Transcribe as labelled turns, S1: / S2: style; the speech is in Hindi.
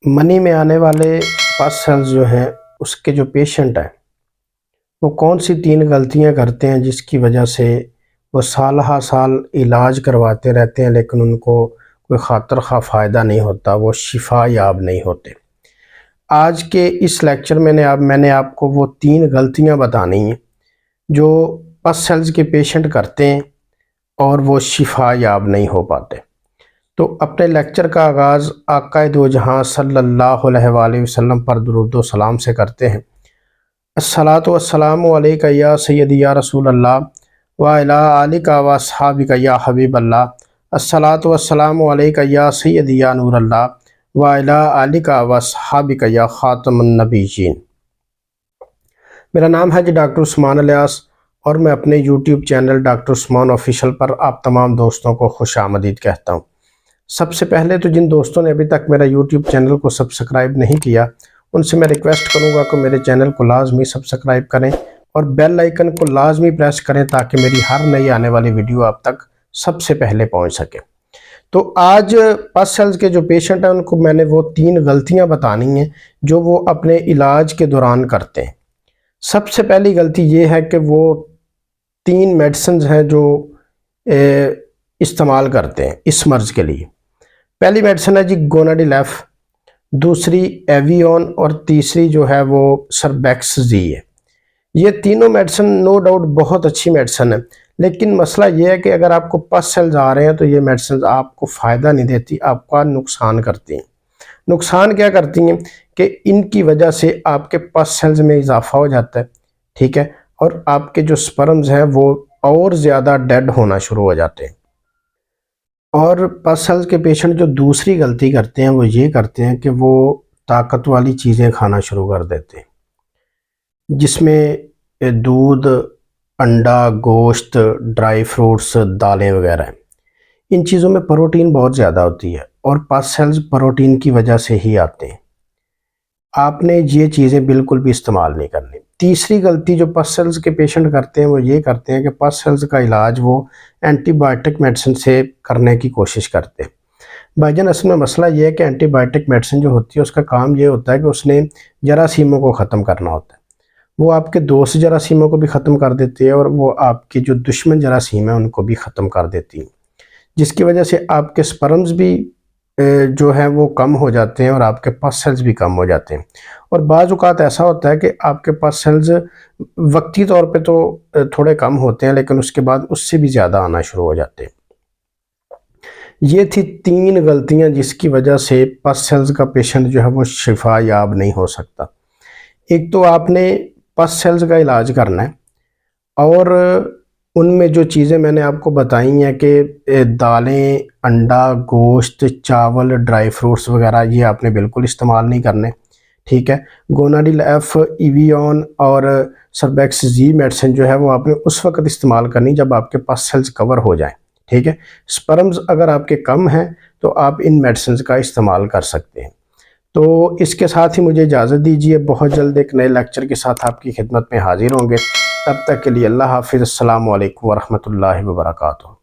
S1: मनी में आने वाले पस सेल्स जो हैं उसके जो पेशेंट हैं वो कौन सी 3 गलतियां करते हैं जिसकी वजह से वो साल हा साल इलाज करवाते रहते हैं लेकिन उनको कोई खातर खा फ़ायदा नहीं होता, वो शिफा याब नहीं होते। आज के इस लेक्चर में मैंने आपको वो 3 गलतियां बतानी हैं जो पस सेल्स के पेशेंट करते हैं और वो शिफा याब नहीं हो पाते। तो अपने लेक्चर का आगाज़ आक़ाए दो जहां सल्लल्लाहु अलैहि वसल्लम पर दुरूद व सलाम से करते हैं। अस्सलातु वस्सलामु अलैका या सय्यदी या रसूल अल्लाह व अला आलिका व अस्हाबिका या हबीब अल्लाह। अस्सलातु वस्सलामु अलैका या सय्यदी या नूर अल्लाह व अला आलिका व अस्हाबिका या खातमुन नबिय्यीन। मेरा नाम है जी डॉक्टर उस्मान इलियास और मैं अपने YouTube channel doctor Usman official पर आप तमाम दोस्तों को खुशामदीद कहता हूँ। सबसे पहले तो जिन दोस्तों ने अभी तक मेरा यूट्यूब चैनल को सब्सक्राइब नहीं किया उनसे मैं रिक्वेस्ट करूंगा कि मेरे चैनल को लाजमी सब्सक्राइब करें और बेल आइकन को लाजमी प्रेस करें ताकि मेरी हर नई आने वाली वीडियो आप तक सबसे पहले पहुंच सके। तो आज पस सेल्स के जो पेशेंट हैं उनको मैंने वो 3 गलतियां बतानी हैं जो वो अपने इलाज के दौरान करते हैं। सबसे पहली गलती ये है कि वो 3 मेडिसिन हैं जो इस्तेमाल करते हैं इस मर्ज़ के लिए। पहली मेडिसिन है जी गोनाडिलेफ, दूसरी एवियन और तीसरी जो है वो सर्बेक्सजी है। ये तीनों मेडिसिन नो डाउट बहुत अच्छी मेडिसिन है, लेकिन मसला ये है कि अगर आपको पस सेल्स आ रहे हैं तो ये मेडिसिन आपको फ़ायदा नहीं देती, आपका नुकसान करती हैं। नुकसान क्या करती हैं कि इनकी वजह से आपके पस सेल्स में इजाफा हो जाता है, ठीक है, और आपके जो स्पर्म्स हैं वो और ज़्यादा डेड होना शुरू हो जाते हैं। और पस सेल्स के पेशेंट जो दूसरी गलती करते हैं वो ये करते हैं कि वो ताकत वाली चीज़ें खाना शुरू कर देते हैं जिसमें दूध, अंडा, गोश्त, ड्राई फ्रूट्स, दालें वगैरह हैं। इन चीज़ों में प्रोटीन बहुत ज़्यादा होती है और पस सेल्स प्रोटीन की वजह से ही आते हैं। आपने ये चीज़ें बिल्कुल भी इस्तेमाल नहीं करनी। तीसरी गलती जो पस सेल्स के पेशेंट करते हैं वो ये करते हैं कि पस सेल्स का इलाज वो एंटीबायोटिक मेडिसिन से करने की कोशिश करते हैं। भाईजान असल में मसला ये है कि एंटीबायोटिक मेडिसिन जो होती है उसका काम ये होता है कि उसने जरासीमों को ख़त्म करना होता है। वो आपके दोस्त जरासीमों को भी ख़त्म कर देती है और वो आपकी जो दुश्मन जरासीम है उनको भी ख़त्म कर देती है, जिसकी वजह से आपके स्पर्म्स भी जो है वो कम हो जाते हैं और आपके पस सेल्स भी कम हो जाते हैं। और बाज़ औक़ात ऐसा होता है कि आपके पस सेल्स वक्ती तौर पे तो थोड़े कम होते हैं लेकिन उसके बाद उससे भी ज़्यादा आना शुरू हो जाते हैं। ये थी 3 गलतियां जिसकी वजह से पस सेल्स का पेशेंट जो है वो शिफा याब नहीं हो सकता। एक तो आपने पस सेल्स का इलाज करना है और उनमें जो चीज़ें मैंने आपको बताई हैं कि दालें, अंडा, गोश्त, चावल, ड्राई फ्रूट्स वगैरह ये आपने बिल्कुल इस्तेमाल नहीं करने, ठीक है। गोनाडिलेफ, एवियन और सर्बेक्सजी मेडिसिन जो है वो आपने उस वक्त इस्तेमाल करनी जब आपके पास सेल्स कवर हो जाएं, ठीक है। स्पर्म्स अगर आपके कम हैं तो आप इन मेडिसिन का इस्तेमाल कर सकते हैं। तो इसके साथ ही मुझे इजाज़त दीजिए, बहुत जल्द एक नए लेक्चर के साथ आपकी खिदमत में हाजिर होंगे। तब तक के लिए अल्लाह हाफ़िज़। अस्सलामु अलैकुम व रहमतुल्लाहि व बरकातुहू।